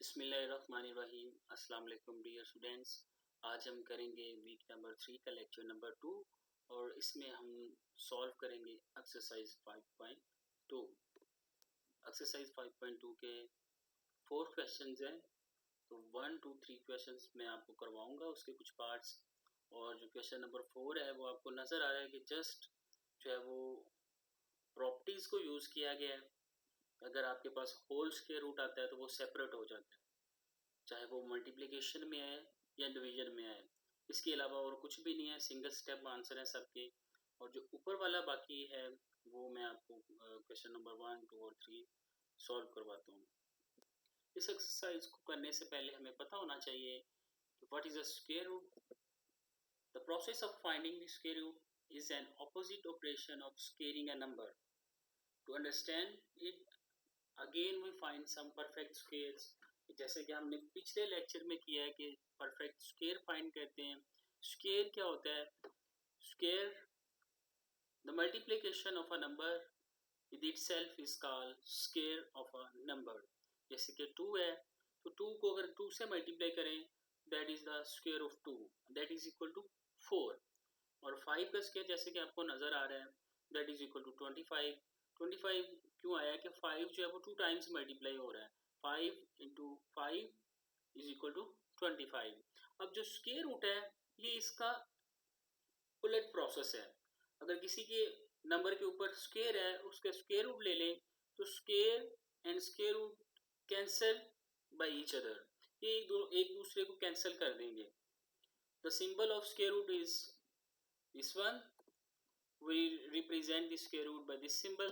बिस्मिल्लाहिर्रहमानिर्रहीम। अस्सलाम वालेकुम डियर स्टूडेंट्स। आज हम करेंगे वीक नंबर 3 का लेक्चर नंबर 2 और इसमें हम सॉल्व करेंगे एक्सरसाइज 5.2। एक्सरसाइज 5.2 के 4 क्वेश्चंस हैं, तो 1 2 3 क्वेश्चंस मैं आपको करवाऊंगा उसके कुछ पार्ट्स, और जो क्वेश्चन नंबर 4 है वो आपको नज़र आ रहा है कि जस्ट जो है वो प्रॉपर्टीज़ को यूज़ किया गया है। अगर आपके पास होल स्क्वायर रूट आता है तो वो सेपरेट हो जाता है, चाहे वो मल्टीप्लिकेशन में आए या डिवीजन में आए। इसके अलावा और कुछ भी नहीं है, सिंगल स्टेप आंसर है सबके। और जो ऊपर वाला बाकी है वो मैं आपको क्वेश्चन नंबर 1 2 और 3 सॉल्व करवाता हूँ। इस एक्सरसाइज को करने से पहले हमें पता होना चाहिए कि what is a square root. The process of finding the square root is an opposite operation of squaring a number. To understand it, again we find some perfect squares. जैसे कि हमने पिछले लेक्चर में किया है कि परफेक्ट स्क्वायर फाइंड करते हैं। स्क्वायर क्या होता है? Square the multiplication of a number with itself is called square of a number. जैसे कि 2 है तो 2 को अगर 2 से मल्टीप्लाई करें that is the square of 2, that is equal to 4। और 5 का स्क्वायर जैसे कि आपको नजर आ रहा है दैट इज इक्वल टू 25। 25 क्यों आया कि 5 जो है वो 2 टाइम्स मल्टीप्लाई हो रहा है। 5 इंटू 5 इज इक्वल टू 25। अब जो स्क्वायर रूट है ये इसका उलट प्रोसेस है। अगर किसी के नंबर के ऊपर स्क्वायर है उसका स्क्वायर रूट ले लें तो square and square root cancel by each other, ये एक दूसरे को कैंसिल कर देंगे। The symbol of square root is this one. We represent the square root by this symbol.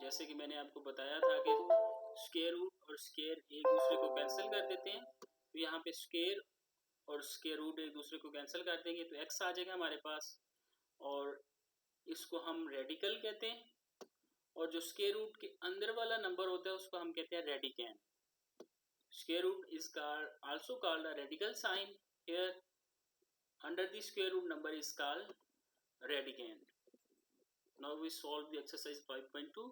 जैसे कि मैंने आपको बताया था कि स्क्वायर रूट और स्क्वायर एक दूसरे को कैंसिल कर देते हैं, तो यहाँ पे स्क्वायर और स्क्वायर रूट एक दूसरे को कैंसिल कर देंगे तो x आ जाएगा हमारे पास, और इसको हम रेडिकल कहते हैं। और जो स्क्वायर रूट के अंदर वाला नंबर होता है उसको हम कहते हैं रेडिकैन। Square root is also called a radical sign. Here under the square root number is called radicand. Now we solve the exercise 5.2.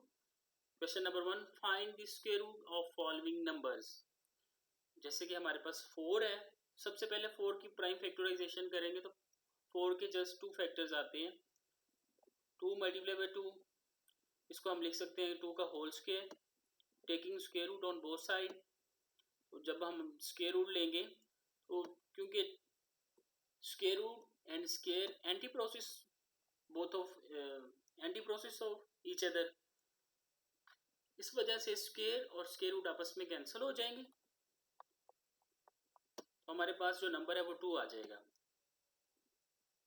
Question number 1, find the square root of following numbers. जैसे कि हमारे पास 4 है, सबसे पहले 4 की prime factorisation करेंगे तो 4 के जस्ट 2 फैक्टर्स आते हैं। 2 मल्टीप्लाई बाय 2, इसको हम लिख सकते हैं 2 का whole square, taking square root on both side. तो जब हम स्क्वायर रूट लेंगे तो क्योंकि square root and square anti process both of anti process of each other, इस वजह से स्क्वायर और स्क्वायर रूट आपस में कैंसिल हो जाएंगे, तो हमारे पास जो नंबर है वो 2 आ जाएगा।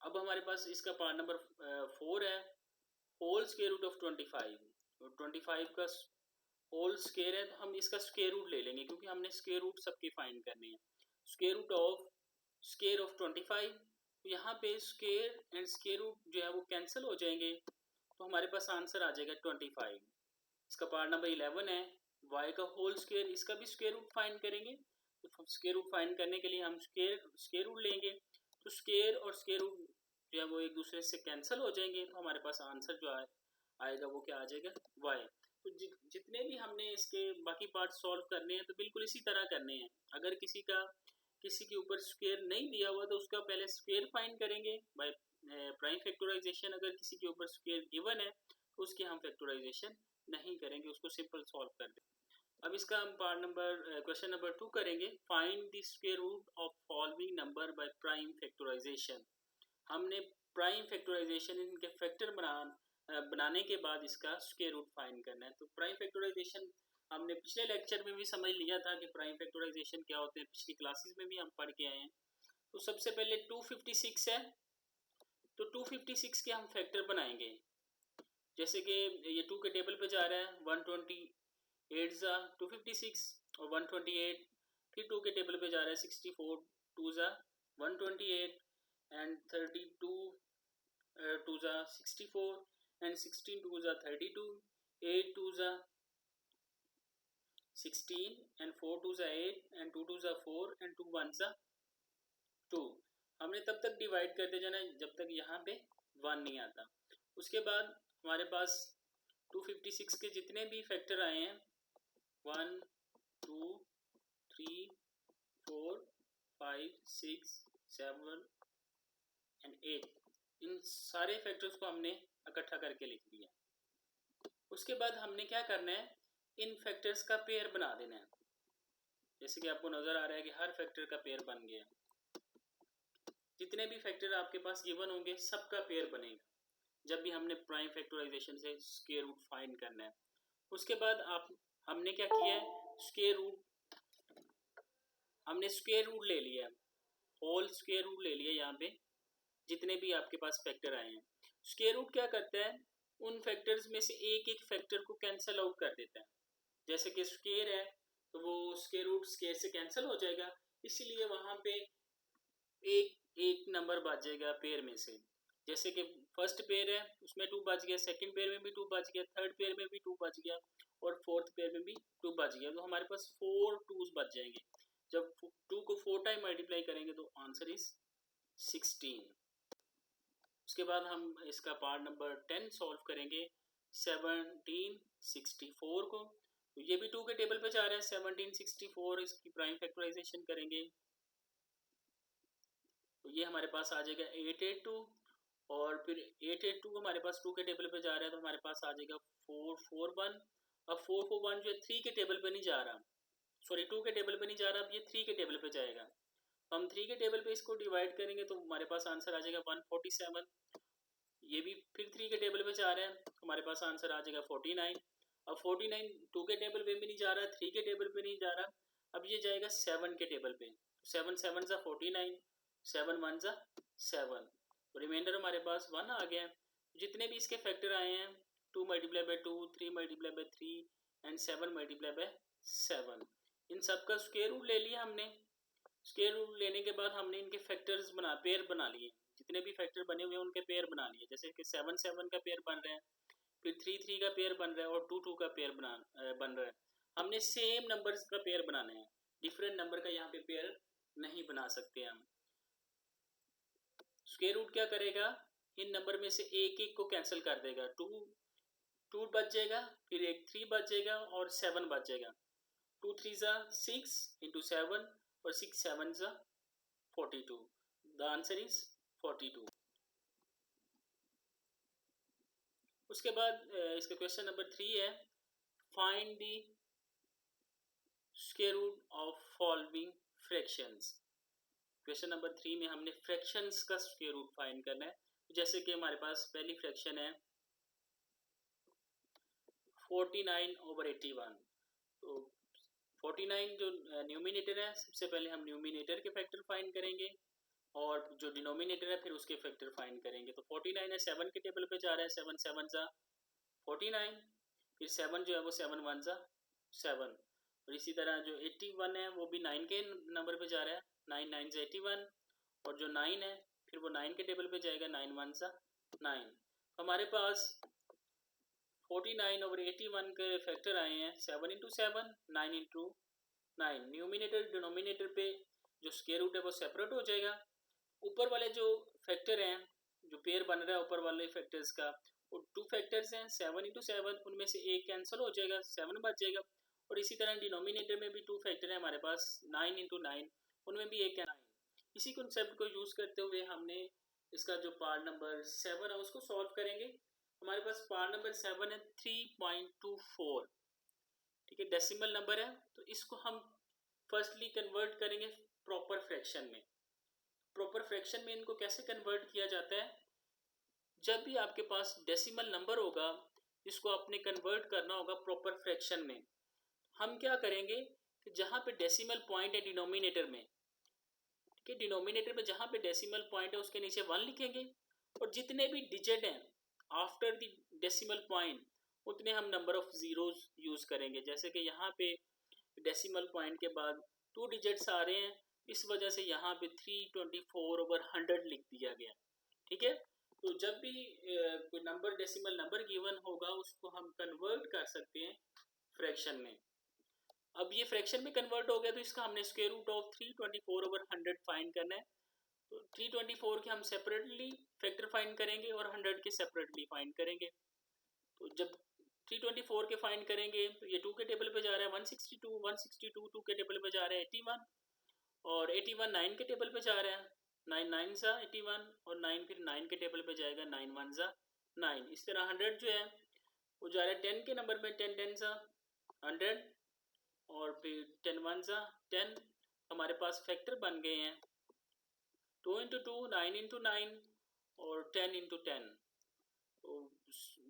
अब हमारे पास इसका पार्ट नंबर 4 है, होल स्क्वायर रूट ऑफ 25। तो 25 का होल स्क्वायर है तो हम इसका स्क्वायर रूट ले लेंगे क्योंकि हमने स्क्वायर रूट सबके फाइंड करने हैं। Square root of square of 25, तो यहाँ पे स्क्वायर एंड स्क्वायर रूट जो है वो कैंसिल हो जाएंगे, तो हमारे पास आंसर आ जाएगा 25। इसका पार्ट नंबर 11 है, y का होल स्क्वायर, इसका भी स्क्वायर रूट फाइंड करेंगे। तो स्क्वायर रूट फाइंड करने के लिए हम स्क्वायर रूट लेंगे, तो स्क्वायर और स्क्वायर रूट जो है वो एक दूसरे से कैंसिल हो जाएंगे, तो हमारे पास आंसर जो आएगा वो क्या आ जाएगा, y। तो जितने भी हमने इसके बाकी पार्ट सॉल्व करने हैं तो बिल्कुल इसी तरह करने हैं। अगर किसी के ऊपर स्क्वायर नहीं दिया हुआ तो उसका पहले स्क्वायर फाइंड करेंगे बाय प्राइम फैक्टराइजेशन। अगर किसी के ऊपर स्क्वायर गिवन है तो उसकी हम फैक्टराइजेशन नहीं करेंगे, उसको सिंपल सॉल्व कर देंगे। अब इसका हम पार्ट नंबर क्वेश्चन नंबर 2 करेंगे, find the square root of following number by prime factorization. हमने प्राइम फैक्टराइजेशन इनके फैक्टर बनाने के बाद इसका स्क्वायर रूट फाइंड करना है। तो प्राइम फैक्टराइजेशन हमने पिछले लेक्चर में भी समझ लिया था कि प्राइम फैक्टराइजेशन क्या होते हैं, पिछली क्लासेस में भी हम पढ़ के आए हैं। तो सबसे पहले 256 है, तो 256 के हम फैक्टर बनाएंगे। जैसे कि ये 2 के टेबल पे जा रहा है, 128 जा 256 और 128, फिर 2 के टेबल पे जा रहा है 64 2 जा 128 एंड 32 2 जा 64 एंड 16 2 जा 32, 8 2 जा 16 एंड 4 2 जा 8 एंड 2 2 जा 4 एंड 2 1 जा 2। हमने तब तक डिवाइड करते जाना जब तक यहाँ पे 1 नहीं आता। उसके बाद हमारे पास 256 के जितने भी फैक्टर आए हैं 1 2 3 4 5 6 7 एंड 8, इन सारे फैक्टर्स को हमने इकट्ठा करके लिख दिया। उसके बाद हमने क्या करना है, इन फैक्टर्स का पेयर बना देना है। जैसे कि आपको नजर आ रहा है कि हर फैक्टर का पेयर बन गया। जितने भी फैक्टर आपके पास गिवन होंगे सबका पेयर बनेगा जब भी हमने प्राइम फैक्टराइजेशन से स्क्वायर रूट फाइंड करना है। उसके बाद हमने क्या किया है, हमने स्क्वायर रूट ले लिया, होल स्क्वायर रूट ले लिया। यहाँ पे जितने भी आपके पास फैक्टर आए हैं, स्क्वायर रूट क्या करता है, उन फैक्टर्स में से एक एक फैक्टर को कैंसिल आउट कर देता है। जैसे कि स्क्वायर है तो वो स्क्वायर रूट स्क्वायर से कैंसिल हो जाएगा, इसलिए वहां पे एक एक नंबर बच जाएगा पेयर में से। जैसे कि फर्स्ट पेयर है उसमें 2 बच गया, सेकंड पेयर में भी 2 बच गया, थर्ड पेयर में भी 2 बच गया और फोर्थ पेयर में भी 2 बच गया। तो हमारे पास 4 2s बच जाएंगे। जब 2 को 4 टाइम मल्टीप्लाई करेंगे तो आंसर इज 16। उसके बाद हम इसका पार्ट नंबर 10 सॉल्व करेंगे 1764 को। तो ये भी 2 के टेबल पे जा रहा है 1764, इसकी प्राइम फैक्टराइजेशन करेंगे तो ये हमारे पास आ जाएगा 882 और फिर 882 हमारे पास 2 के टेबल पे जा रहा है तो हमारे पास आ जाएगा 441। अब 441 जो है 3 के टेबल पे नहीं जा रहा, सॉरी 2 के टेबल पे नहीं जा रहा, अब ये 3 के टेबल पे जाएगा। हम 3 के टेबल पे इसको डिवाइड करेंगे तो हमारे पास आंसर आ जाएगा 147। ये भी फिर 3 के टेबल पे जा रहा है, हमारे पास आंसर आ जाएगा 49। अब 49 2 के टेबल पे भी नहीं जा रहा, 3 के टेबल पे नहीं जा रहा, अब ये जाएगा 7 के टेबल पे। 7 7 जा 49, 7 1 जा 7, तो रिमाइंडर हमारे पास 1 आ गया। जितने भी इसके फैक्टर आए हैं 2 multiply by 2, 3 multiply by 3 and 7 multiply by 7, इन सब का स्क्वायर रूट ले लिया हमने। स्क्वायर रूट लेने के बाद हमने इनके फैक्टर्स पेयर बना लिए, जितने भी फैक्टर बने हुए हैं उनके पेयर बना लिए। जैसे कि 7 7 का पेयर बन रहा है, फिर 3 3 का पेयर बन रहा है और 2 2 का पेयर बन रहा है। हमने सेम नंबर्स का पेयर बनाना है, डिफरेंट नंबर का यहाँ पे पेयर नहीं बना सकते हम। स्क्वायर रूट क्या करेगा, इन नंबर में से एक एक को कैंसिल कर देगा, 2 बच जाएगा, फिर एक 3 बच जाएगा और 7 बच जाएगा। 2 3 जा 6 इंटू 7 और 6 7 जा 42, द आंसर इज 42। उसके बाद इसका क्वेश्चन नंबर 3 है, find the square root of following fractions. Question number 3 में हमने फ्रैक्शंस का स्क्वायर रूट फाइंड करना है। जैसे कि हमारे पास पहली फ्रैक्शन है 49/81, तो 49 जो न्यूमिनेटर है, सबसे पहले हम न्यूमिनेटर के फैक्टर फाइंड करेंगे और जो डिनोमिनेटर है फिर उसके फैक्टर फाइंड करेंगे। तो 49 है 7 के टेबल पे जा रहा है, 7 7 जा 49, फिर 7 जो है वो 7 1 जा 7, और इसी तरह जो 81 है वो भी 9 के नंबर पे जा रहा है, 9 9 जा 81, और जो 9 है फिर वो 9 के टेबल पे जाएगा, 9 1 जा 9। हमारे पास 49/81 के फैक्टर आए हैं 7 इंटू 7, 9 इंटू 9। न्यूमिनेटर डिनोमिनेटर पे जो स्क्वायर रूट है वो सेपरेट हो जाएगा। ऊपर वाले जो फैक्टर हैं, जो पेयर बन रहा है ऊपर वाले फैक्टर्स का, वो 2 फैक्टर्स हैं 7 इंटू 7, उनमें से एक कैंसिल हो जाएगा, 7 बच जाएगा। और इसी तरह डिनोमिनेटर में भी 2 फैक्टर हैं हमारे पास 9 इंटू 9, उनमें भी एक 9। इसी कॉन्सेप्ट को यूज करते हुए हमने इसका जो पार्ट नंबर 7 है उसको सॉल्व करेंगे। हमारे पास पार्ट नंबर 7 है 3.24, ठीक है, डेसिमल नंबर है, तो इसको हम फर्स्टली कन्वर्ट करेंगे प्रॉपर फ्रैक्शन में। प्रॉपर फ्रैक्शन में इनको कैसे कन्वर्ट किया जाता है, जब भी आपके पास डेसिमल नंबर होगा इसको आपने कन्वर्ट करना होगा प्रॉपर फ्रैक्शन में। हम क्या करेंगे कि जहाँ पे डेसिमल पॉइंट है डिनोमिनेटर में, ठीक है, डिनोमिनेटर में जहाँ पे डेसिमल पॉइंट है उसके नीचे 1 लिखेंगे, और जितने भी डिजिट हैं आफ्टर द डेसिमल पॉइंट उतने हम नंबर ऑफ जीरोस यूज करेंगे। जैसे कि यहाँ पे डेसिमल पॉइंट के बाद 2 डिजिट्स आ रहे हैं, इस वजह से यहाँ पे 324/100 लिख दिया गया, ठीक है। तो जब भी कोई नंबर डेसिमल नंबर गिवन होगा उसको हम कन्वर्ट कर सकते हैं फ्रैक्शन में। अब ये फ्रैक्शन में कन्वर्ट हो गया तो इसका हमने स्क्वायर रूट ऑफ 324/100 फाइंड करना है। तो 324 के हम सेपरेटली फैक्टर फाइंड करेंगे और 100 के सेपरेटली फाइंड करेंगे। तो जब 324 के फाइंड करेंगे तो ये 2 के टेबल पे जा रहा है, 162 2 के टेबल पे जा रहा है 81, और 81 9 के टेबल पे जा रहा है, 9 9 सा 81, और 9 फिर 9 के टेबल पे जाएगा, 9 1 सा 9। इस तरह 100 जो है वो जा रहा है 10 के नंबर में, 10 10 सा 100, और फिर 10 1 सा 10। हमारे पास फैक्टर बन गए हैं 2 इंटू 2 9 इंटू 9 और 10 इंटू 10। तो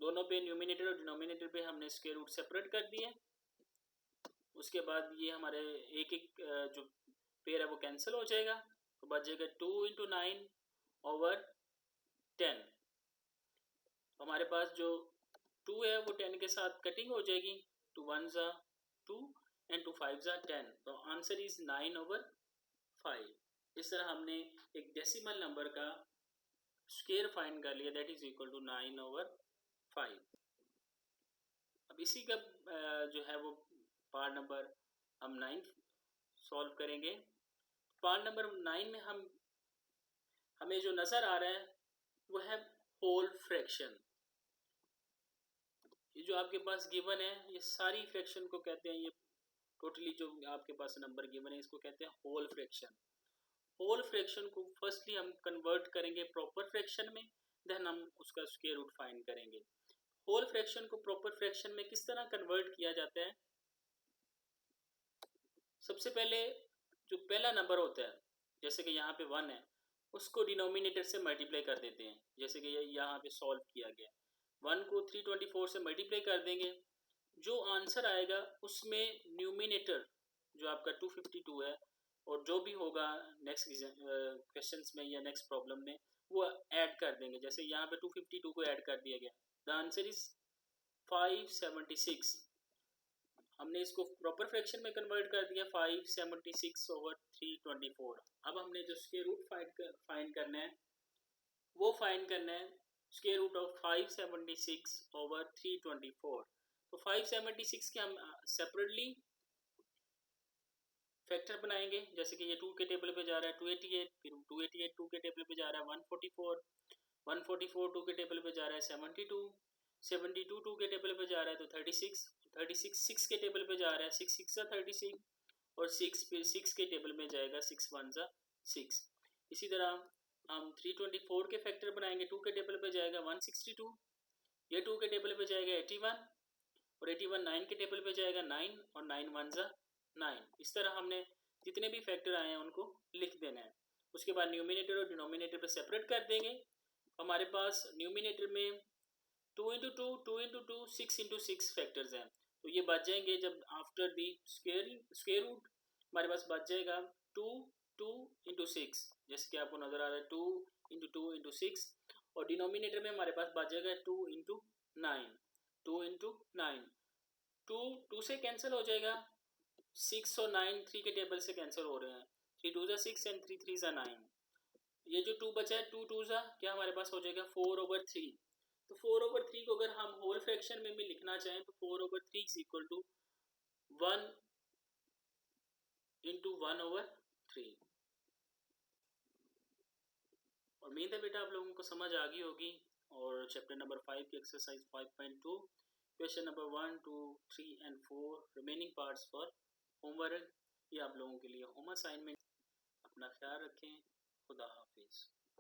दोनों पे न्यूमिनेटर और डिनोमिनेटर पे हमने स्क्वायर रूट सेपरेट कर दिए। उसके बाद ये हमारे एक एक जो पेयर है वो कैंसिल हो जाएगा, तो बच जाएगा 2 इंटू 9 ओवर 10। हमारे पास जो 2 है वो 10 के साथ कटिंग हो जाएगी, 2 1 सा 2 एंड 2 5 सा 10, तो आंसर इज 9 ओवर 5। इस तरह हमने एक डेसिमल नंबर का स्क्वायर फाइंड कर लिया, that is equal to 9 over 5। अब इसी का जो है वो पार्ट नंबर हम 9 सॉल्व करेंगे। पार्ट नंबर 9 में हमें जो नज़र आ रहा है वो है होल फ्रैक्शन। ये जो आपके पास गिवन है ये सारी फ्रैक्शन को कहते हैं, ये टोटली जो आपके पास नंबर गिवन है इसको कहते हैं होल फ्रैक्शन। होल फ्रैक्शन को फर्स्टली हम कन्वर्ट करेंगे प्रॉपर फ्रैक्शन में, देन हम उसका स्क्वायर रूट फाइंड करेंगे। होल फ्रैक्शन को प्रॉपर फ्रैक्शन में किस तरह कन्वर्ट किया जाता है? सबसे पहले जो पहला नंबर होता है, जैसे कि यहाँ पे 1 है, उसको डिनोमिनेटर से मल्टीप्लाई कर देते हैं, जैसे कि यहाँ पे सॉल्व किया गया। 1 को 324 से मल्टीप्लाई कर देंगे, जो आंसर आएगा उसमें न्यूमिनेटर जो आपका 252 है, और जो भी होगा नेक्स्ट क्वेश्चंस में या नेक्स्ट प्रॉब्लम में वो ऐड कर देंगे। जैसे यहाँ पे 252 को ऐड कर दिया गया, द आंसर इज 576। हमने इसको प्रॉपर फ्रैक्शन में कन्वर्ट कर दिया, 576 ओवर 324। अब हमने जो स्क्वायर रूट फाइंड करना है वो फाइंड करना है स्क्वायर रूट ऑफ 576 ओवर 324। तो 576 के हम सेपरेटली फैक्टर बनाएंगे, जैसे कि ये 2 के टेबल पे जा रहा है 288, फिर 288 2 के टेबल पे जा रहा है 144 2 के टेबल पे जा रहा है 72 2 के टेबल पे जा रहा है तो 36 6 के टेबल पे जा रहा है 6 6 36, और 6 फिर 6 के टेबल में जाएगा 6 1 6। इसी तरह हम 324 के फैक्टर बनाएंगे, 2 के टेबल पे जाएगा 162, ये 2 के टेबल पे जाएगा 81, और 81 9 के टेबल पे जाएगा 9, और 9 1 9। इस तरह हमने जितने भी फैक्टर आए हैं उनको लिख देना है। उसके बाद न्यूमिनेटर और डिनोमिनेटर पे सेपरेट कर देंगे। हमारे पास न्यूमिनेटर में 2 इंटू 2 2 इंटू 2 6 इंटू 6 फैक्टर्स हैं, तो ये बच जाएंगे जब आफ्टर दी स्क्वायर रूट हमारे पास बच जाएगा 2 2 इंटू 6, जैसे कि आपको नजर आ रहा है 2 इंटू 2 इंटू 6, और डिनोमिनेटर में हमारे पास बच जाएगा 2 इंटू 9 2 इंटू 9, 2 2 से कैंसिल हो जाएगा, 6 और 9 3 के टेबल से कैंसिल हो रहे हैं, 3 2 6 एंड 3 3 9। ये जो 2 बचा है 2 2 क्या हमारे पास हो जाएगा 4 ओवर 3। तो 4 ओवर 3 को अगर हम होल फ्रैक्शन में भी लिखना चाहें तो 4 over 3 is equal to 1 into 1 over 3। और उम्मीद है बेटा आप लोगों को समझ आ गई होगी। और चैप्टर नंबर 5 की exercise 5.2 question number 1 2 3 and 4 remaining parts for homework, ये आप लोगों के लिए होम असाइनमेंट। अपना ख्याल रखें। खुदा हाफिज़।